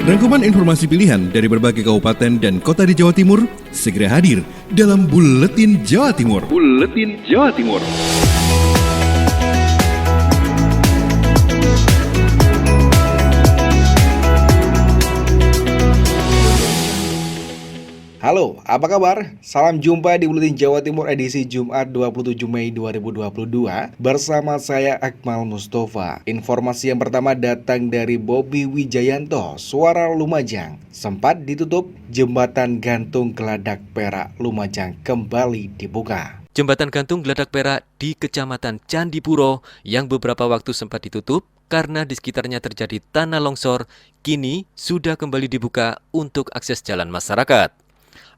Rangkuman informasi pilihan dari berbagai kabupaten dan kota di Jawa Timur segera hadir dalam Buletin Jawa Timur. Buletin Jawa Timur. Halo, apa kabar? Salam jumpa di Buletin Jawa Timur edisi Jumat 27 Mei 2022 bersama saya Akmal Mustafa. Informasi yang pertama datang dari Bobi Wijayanto, Suara Lumajang. Sempat ditutup, jembatan gantung Geladak Perak Lumajang kembali dibuka. Jembatan gantung Geladak Perak di Kecamatan Candipuro yang beberapa waktu sempat ditutup karena di sekitarnya terjadi tanah longsor, kini sudah kembali dibuka untuk akses jalan masyarakat.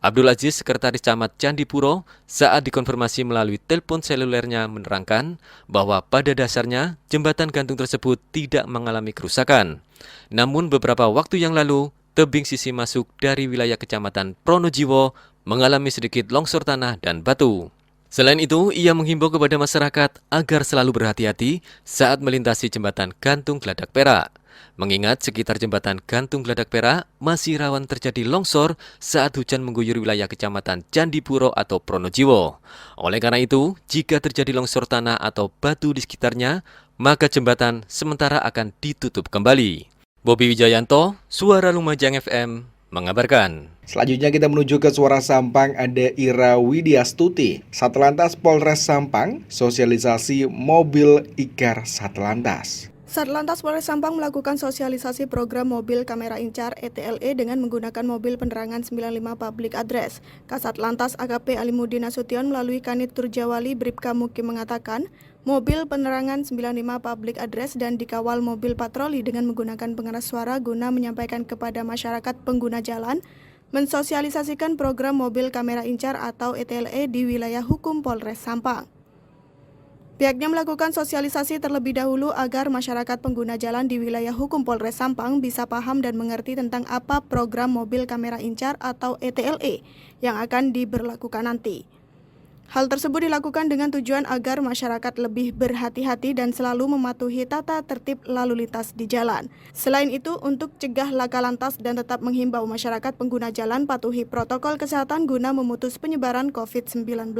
Abdul Aziz, Sekretaris Camat Candipuro, saat dikonfirmasi melalui telepon selulernya menerangkan bahwa pada dasarnya jembatan gantung tersebut tidak mengalami kerusakan. Namun beberapa waktu yang lalu, tebing sisi masuk dari wilayah Kecamatan Pronojiwo mengalami sedikit longsor tanah dan batu. Selain itu, ia menghimbau kepada masyarakat agar selalu berhati-hati saat melintasi jembatan gantung Geladak Perak. Mengingat sekitar jembatan gantung Geladak Perak masih rawan terjadi longsor saat hujan mengguyur wilayah Kecamatan Candipuro atau Pronojiwo. Oleh karena itu, jika terjadi longsor tanah atau batu di sekitarnya, maka jembatan sementara akan ditutup kembali. Bobi Wijayanto, Suara Lumajang FM, mengabarkan. Selanjutnya kita menuju ke Suara Sampang, ada Ira Widyastuti. Satlantas Polres Sampang, sosialisasi mobil IKAR Satlantas. Satlantas Polres Sampang melakukan sosialisasi program mobil kamera incar ETLE dengan menggunakan mobil penerangan 95 Public Address. Kasat Lantas AKP Alimuddin Nasution melalui Kanit Turjawali Bribka Mukim mengatakan, mobil penerangan 95 Public Address dan dikawal mobil patroli dengan menggunakan pengeras suara guna menyampaikan kepada masyarakat pengguna jalan, mensosialisasikan program mobil kamera incar atau ETLE di wilayah hukum Polres Sampang. Pihaknya melakukan sosialisasi terlebih dahulu agar masyarakat pengguna jalan di wilayah hukum Polres Sampang bisa paham dan mengerti tentang apa program mobil kamera incar atau ETLE yang akan diberlakukan nanti. Hal tersebut dilakukan dengan tujuan agar masyarakat lebih berhati-hati dan selalu mematuhi tata tertib lalu lintas di jalan. Selain itu, untuk cegah laka lantas dan tetap menghimbau masyarakat pengguna jalan patuhi protokol kesehatan guna memutus penyebaran COVID-19.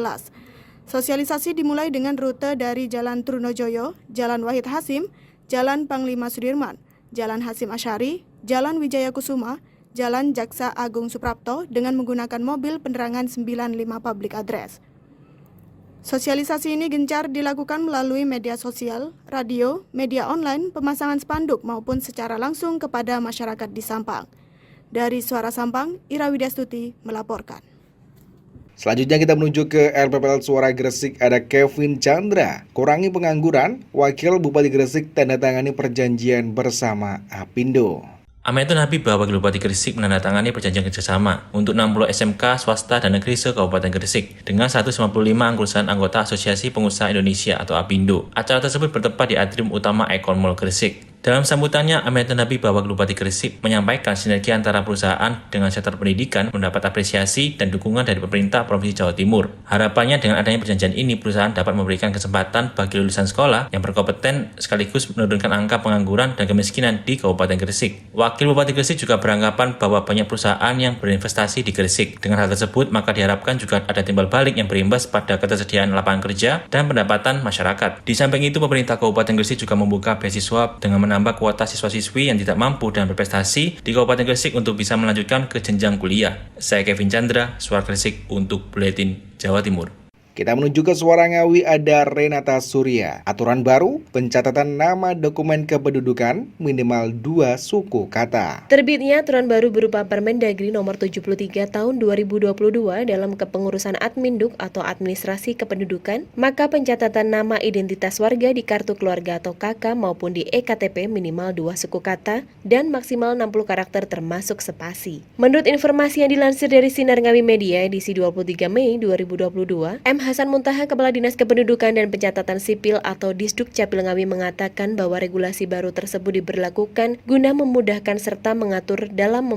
Sosialisasi dimulai dengan rute dari Jalan Trunojoyo, Jalan Wahid Hasim, Jalan Panglima Sudirman, Jalan Hasim Asyari, Jalan Wijaya Kusuma, Jalan Jaksa Agung Suprapto dengan menggunakan mobil penerangan 95 Public Address. Sosialisasi ini gencar dilakukan melalui media sosial, radio, media online, pemasangan spanduk maupun secara langsung kepada masyarakat di Sampang. Dari Suara Sampang, Ira Widyastuti melaporkan. Selanjutnya kita menuju ke RPPL Suara Gresik, ada Kevin Chandra. Kurangi pengangguran, Wakil Bupati Gresik tanda tangani perjanjian bersama Apindo. Ametun Habibah, Wakil Bupati Gresik, menandatangani perjanjian kerjasama untuk 60 SMK swasta dan negeri se-Kabupaten Gresik dengan 155 angkutan anggota Asosiasi Pengusaha Indonesia atau Apindo. Acara tersebut bertempat di atrium utama Icon Mall Gresik. Dalam sambutannya, Ametun Habibah, Wakil Bupati Gresik, menyampaikan sinergi antara perusahaan dengan sektor pendidikan mendapat apresiasi dan dukungan dari pemerintah Provinsi Jawa Timur. Harapannya dengan adanya perjanjian ini, perusahaan dapat memberikan kesempatan bagi lulusan sekolah yang berkompeten sekaligus menurunkan angka pengangguran dan kemiskinan di Kabupaten Gresik. Wakil Bupati Gresik juga beranggapan bahwa banyak perusahaan yang berinvestasi di Gresik. Dengan hal tersebut, maka diharapkan juga ada timbal balik yang berimbas pada ketersediaan lapangan kerja dan pendapatan masyarakat. Di samping itu, pemerintah Kabupaten Gresik juga membuka beasiswa dengan menambah kuota siswa-siswi yang tidak mampu dan berprestasi di Kabupaten Gresik untuk bisa melanjutkan ke jenjang kuliah. Saya Kevin Chandra, Suara Gresik untuk Buletin Jawa Timur. Kita menuju ke Suara Ngawi, ada Renata Surya. Aturan baru, pencatatan nama dokumen kependudukan minimal 2 suku kata. Terbitnya aturan baru berupa Permendagri nomor 73 tahun 2022 dalam kepengurusan Adminduk atau administrasi kependudukan, maka pencatatan nama identitas warga di kartu keluarga atau KK maupun di EKTP minimal 2 suku kata dan maksimal 60 karakter termasuk spasi. Menurut informasi yang dilansir dari Sinar Ngawi Media edisi 23 Mei 2022, MH Hasan Muntaha, Kepala Dinas Kependudukan dan Pencatatan Sipil atau Disduk Capil Ngawi mengatakan bahwa regulasi baru tersebut diberlakukan guna memudahkan serta mengatur dalam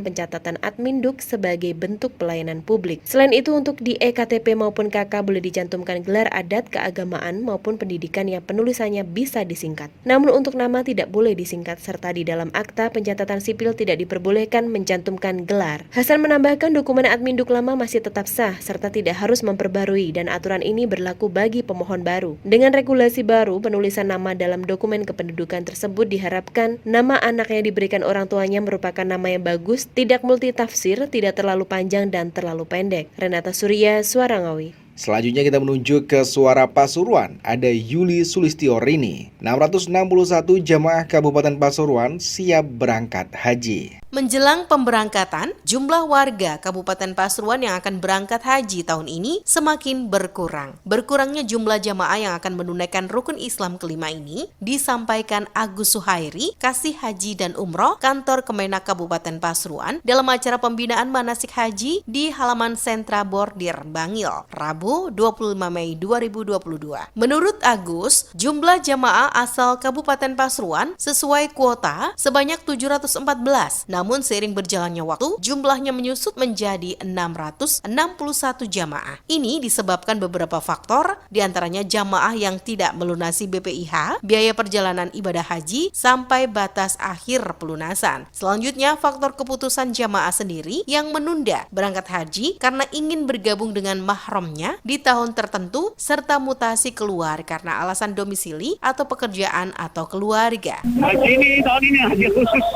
pencatatan Adminduk sebagai bentuk pelayanan publik. Selain itu, untuk di EKTP maupun KK boleh dicantumkan gelar adat, keagamaan maupun pendidikan yang penulisannya bisa disingkat. Namun untuk nama tidak boleh disingkat serta di dalam akta pencatatan sipil tidak diperbolehkan mencantumkan gelar. Hasan menambahkan dokumen Adminduk lama masih tetap sah serta tidak harus memperbarui dan aturan ini berlaku bagi pemohon baru. Dengan regulasi baru, penulisan nama dalam dokumen kependudukan tersebut diharapkan nama anaknya diberikan orang tuanya merupakan nama yang bagus, tidak multitafsir, tidak terlalu panjang dan terlalu pendek. Renata Surya, Suara Ngawi. Selanjutnya kita menuju ke Suara Pasuruan. Ada Yuli Sulistiorini. 661 jamaah Kabupaten Pasuruan siap berangkat haji. Menjelang pemberangkatan, jumlah warga Kabupaten Pasuruan yang akan berangkat haji tahun ini semakin berkurang. Berkurangnya jumlah jamaah yang akan menunaikan rukun Islam kelima ini disampaikan Agus Suhairi, Kasih Haji dan Umroh, Kantor Kemenak Kabupaten Pasuruan dalam acara pembinaan manasik haji di halaman Sentra Bordir Bangil, Rabu 25 Mei 2022. Menurut Agus, jumlah jamaah asal Kabupaten Pasuruan sesuai kuota sebanyak 714. Namun seiring berjalannya waktu, jumlahnya menyusut menjadi 661 jamaah. Ini disebabkan beberapa faktor, diantaranya jamaah yang tidak melunasi BPIH, biaya perjalanan ibadah haji, sampai batas akhir pelunasan. Selanjutnya, faktor keputusan jamaah sendiri yang menunda berangkat haji karena ingin bergabung dengan mahramnya di tahun tertentu, serta mutasi keluar karena alasan domisili atau pekerjaan atau keluarga. Haji ini tahun ini haji khusus.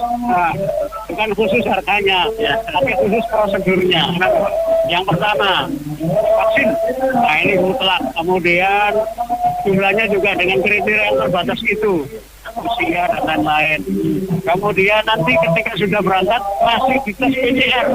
Bukan khusus harganya, tapi khusus prosedurnya. Yang pertama, vaksin. Nah ini mutlak. Kemudian jumlahnya juga dengan kriteria yang terbatas itu, usia dan lain-lain. Kemudian nanti ketika sudah berangkat masih dites PCR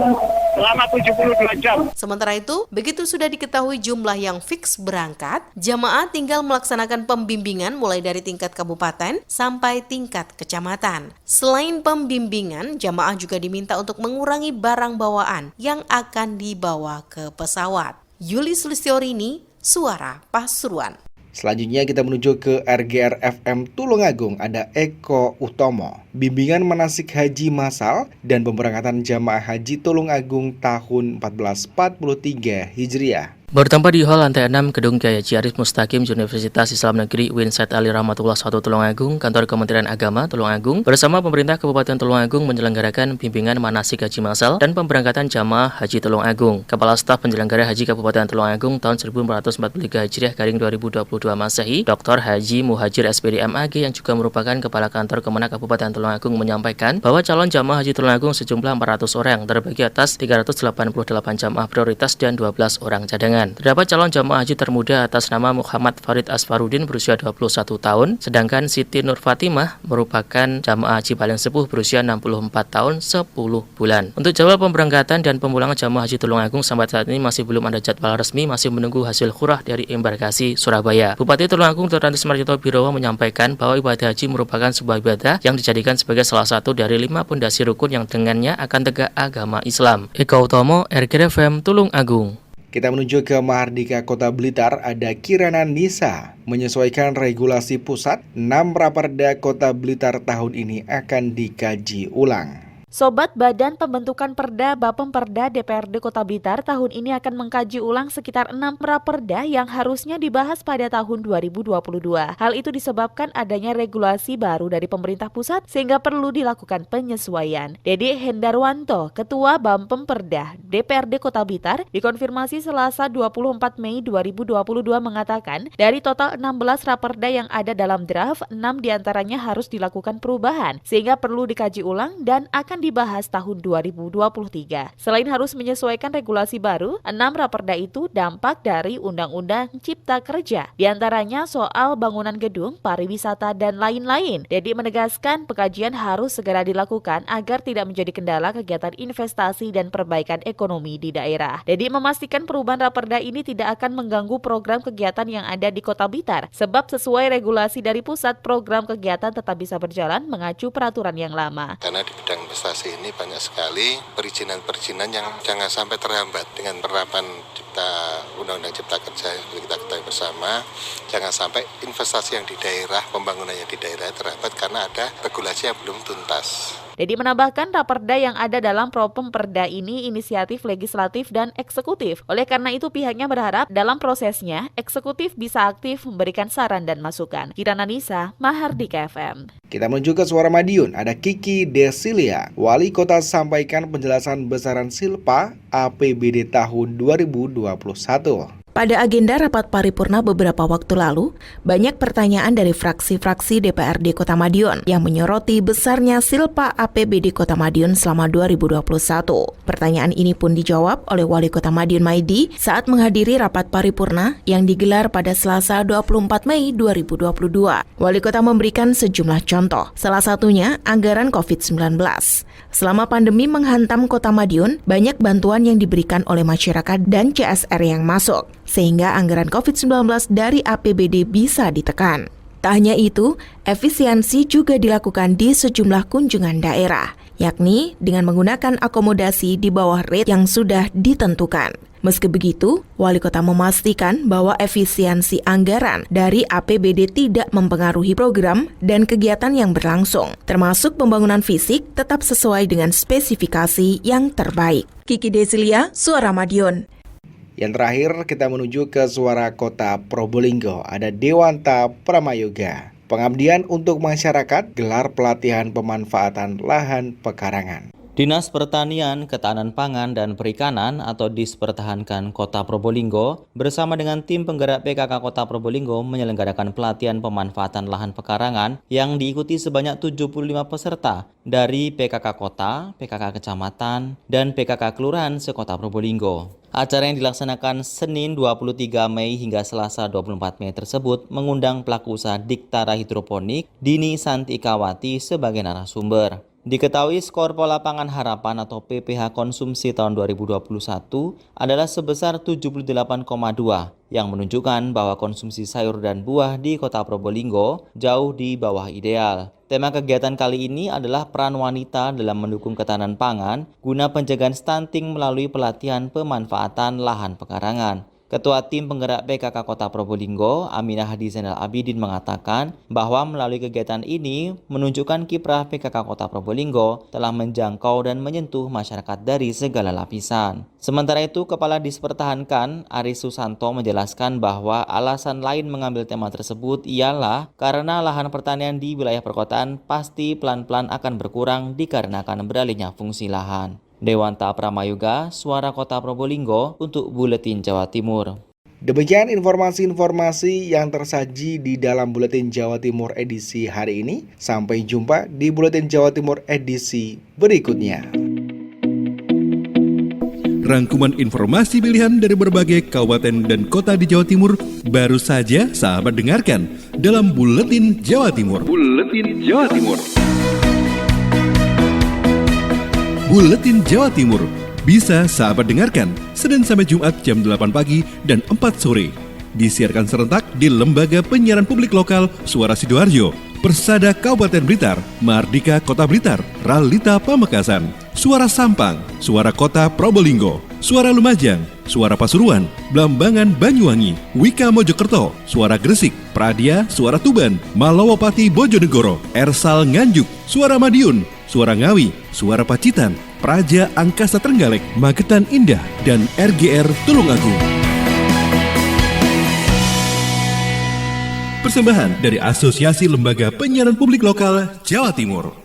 selama 72 jam. Sementara itu, begitu sudah diketahui jumlah yang fix berangkat, jamaah tinggal melaksanakan pembimbingan mulai dari tingkat kabupaten sampai tingkat kecamatan. Selain pembimbingan, jamaah juga diminta untuk mengurangi barang bawaan yang akan dibawa ke pesawat. Yuli Sulistiorini, Suara Pasuruan. Selanjutnya kita menuju ke RGR FM Tulungagung. Ada Eko Utomo. Bimbingan manasik haji massal dan pemberangkatan jamaah haji Tulungagung tahun 1443 Hijriah. Bertempat di Hall lantai 6 Gedung Kiai Haji Arif Mustaqim Universitas Islam Negeri UIN Said Ali Rahmatullah 1 Tulungagung, Kantor Kementerian Agama Tulungagung bersama pemerintah Kabupaten Tulungagung menyelenggarakan bimbingan manasik haji massal dan pemberangkatan jamaah haji Tulungagung. Kepala Staf Penyelenggara Haji Kabupaten Tulungagung tahun 1443 Hijriah garing 2022 Masehi, Dr. Haji Muhajir SPD MAG yang juga merupakan Kepala Kantor Kemenak Kabupaten Tulungagung menyampaikan bahwa calon jamaah haji Tulungagung sejumlah 400 orang terbagi atas 388 jamaah prioritas dan 12 orang cadangan. Terdapat calon jamaah haji termuda atas nama Muhammad Farid Asfarudin berusia 21 tahun, sedangkan Siti Nur Fatimah merupakan jamaah haji paling sepuh berusia 64 tahun 10 bulan. Untuk jadwal pemberangkatan dan pemulangan jamaah haji Tulungagung sampai saat ini masih belum ada jadwal resmi, masih menunggu hasil khurah dari embarkasi Surabaya. Bupati Tulungagung Dr. Andes Marjito Birowo menyampaikan bahwa ibadah haji merupakan sebuah ibadah yang dijadikan sebagai salah satu dari 5 pondasi rukun yang dengannya akan tegak agama Islam. Eko Utomo, RGR FM Tulungagung. Kita menuju ke Mahardika Kota Blitar. Ada Kirana Nisa. Menyesuaikan regulasi pusat, 6 Raperda Kota Blitar tahun ini akan dikaji ulang. Sobat Badan Pembentukan Perda Bapemperda DPRD Kota Blitar tahun ini akan mengkaji ulang sekitar 6 raperda yang harusnya dibahas pada tahun 2022. Hal itu disebabkan adanya regulasi baru dari pemerintah pusat sehingga perlu dilakukan penyesuaian. Dede Hendarwanto, Ketua Bapemperda DPRD Kota Blitar, dikonfirmasi Selasa 24 Mei 2022 mengatakan dari total 16 raperda yang ada dalam draft, 6 diantaranya harus dilakukan perubahan sehingga perlu dikaji ulang dan akan dibahas tahun 2023. Selain harus menyesuaikan regulasi baru, 6 raperda itu dampak dari Undang-Undang Cipta Kerja. Di antaranya soal bangunan gedung, pariwisata, dan lain-lain. Dedi menegaskan pengkajian harus segera dilakukan agar tidak menjadi kendala kegiatan investasi dan perbaikan ekonomi di daerah. Dedi memastikan perubahan raperda ini tidak akan mengganggu program kegiatan yang ada di Kota Blitar, sebab sesuai regulasi dari pusat, program kegiatan tetap bisa berjalan mengacu peraturan yang lama. Karena di bidang investasi dispensasi ini banyak sekali perizinan-perizinan yang jangan sampai terhambat dengan penerapan Undang-Undang Cipta Kerja yang kita ketahui bersama. Jangan sampai investasi yang di daerah, pembangunannya di daerah terhambat karena ada regulasi yang belum tuntas. Dedi menambahkan raperda yang ada dalam Propemperda ini inisiatif legislatif dan eksekutif. Oleh karena itu pihaknya berharap dalam prosesnya eksekutif bisa aktif memberikan saran dan masukan. Kirana Nisa, Mahardika FM. Kita menuju ke Suara Madiun, ada Kiki Desilia. Wali Kota sampaikan penjelasan besaran silpa APBD tahun 2021. Pada agenda rapat paripurna beberapa waktu lalu, banyak pertanyaan dari fraksi-fraksi DPRD Kota Madiun yang menyoroti besarnya silpa APBD Kota Madiun selama 2021. Pertanyaan ini pun dijawab oleh Wali Kota Madiun Maidi saat menghadiri rapat paripurna yang digelar pada Selasa 24 Mei 2022. Wali Kota memberikan sejumlah contoh, salah satunya anggaran COVID-19. Selama pandemi menghantam Kota Madiun, banyak bantuan yang diberikan oleh masyarakat dan CSR yang masuk, sehingga anggaran COVID-19 dari APBD bisa ditekan. Tak hanya itu, efisiensi juga dilakukan di sejumlah kunjungan daerah, yakni dengan menggunakan akomodasi di bawah rate yang sudah ditentukan. Meski begitu, Wali Kota memastikan bahwa efisiensi anggaran dari APBD tidak mempengaruhi program dan kegiatan yang berlangsung, termasuk pembangunan fisik tetap sesuai dengan spesifikasi yang terbaik. Kiki Desilia, Suara Madiun. Yang terakhir kita menuju ke Suara Kota Probolinggo, ada Dewanta Pramayoga. Pengabdian untuk masyarakat, gelar pelatihan pemanfaatan lahan pekarangan. Dinas Pertanian, Ketahanan Pangan, dan Perikanan atau Dispertahankan Kota Probolinggo bersama dengan tim penggerak PKK Kota Probolinggo menyelenggarakan pelatihan pemanfaatan lahan pekarangan yang diikuti sebanyak 75 peserta dari PKK Kota, PKK Kecamatan, dan PKK Kelurahan se-Kota Probolinggo. Acara yang dilaksanakan Senin 23 Mei hingga Selasa 24 Mei tersebut mengundang pelaku usaha Diktara Hidroponik Dini Santikawati sebagai narasumber. Diketahui skor Pola Pangan Harapan atau PPH konsumsi tahun 2021 adalah sebesar 78,2 yang menunjukkan bahwa konsumsi sayur dan buah di Kota Probolinggo jauh di bawah ideal. Tema kegiatan kali ini adalah peran wanita dalam mendukung ketahanan pangan guna pencegahan stunting melalui pelatihan pemanfaatan lahan pekarangan. Ketua Tim Penggerak PKK Kota Probolinggo, Aminah Hadi Zainal Abidin mengatakan bahwa melalui kegiatan ini menunjukkan kiprah PKK Kota Probolinggo telah menjangkau dan menyentuh masyarakat dari segala lapisan. Sementara itu, Kepala Dispertahankan Aris Susanto menjelaskan bahwa alasan lain mengambil tema tersebut ialah karena lahan pertanian di wilayah perkotaan pasti pelan-pelan akan berkurang dikarenakan beralihnya fungsi lahan. Dewanta Pramayoga, Suara Kota Probolinggo untuk Buletin Jawa Timur. Demikian informasi-informasi yang tersaji di dalam Buletin Jawa Timur edisi hari ini. Sampai jumpa di Buletin Jawa Timur edisi berikutnya. Rangkuman informasi pilihan dari berbagai kabupaten dan kota di Jawa Timur baru saja sahabat dengarkan dalam Buletin Jawa Timur. Buletin Jawa Timur. Buletin Jawa Timur bisa sahabat dengarkan Senin sampai Jumat jam 8 pagi dan 4 sore. Disiarkan serentak di Lembaga Penyiaran Publik Lokal Suara Sidoarjo, Persada Kabupaten Blitar, Mahardika Kota Blitar, Ralita Pamekasan, Suara Sampang, Suara Kota Probolinggo, Suara Lumajang, Suara Pasuruan, Blambangan Banyuwangi, Wika Mojokerto, Suara Gresik, Pradia, Suara Tuban, Malawapati Bojonegoro, Ersal Nganjuk, Suara Madiun, Suara Ngawi, Suara Pacitan, Praja Angkasa Trenggalek, Magetan Indah, dan RGR Tulungagung. Persembahan dari Asosiasi Lembaga Penyiaran Publik Lokal Jawa Timur.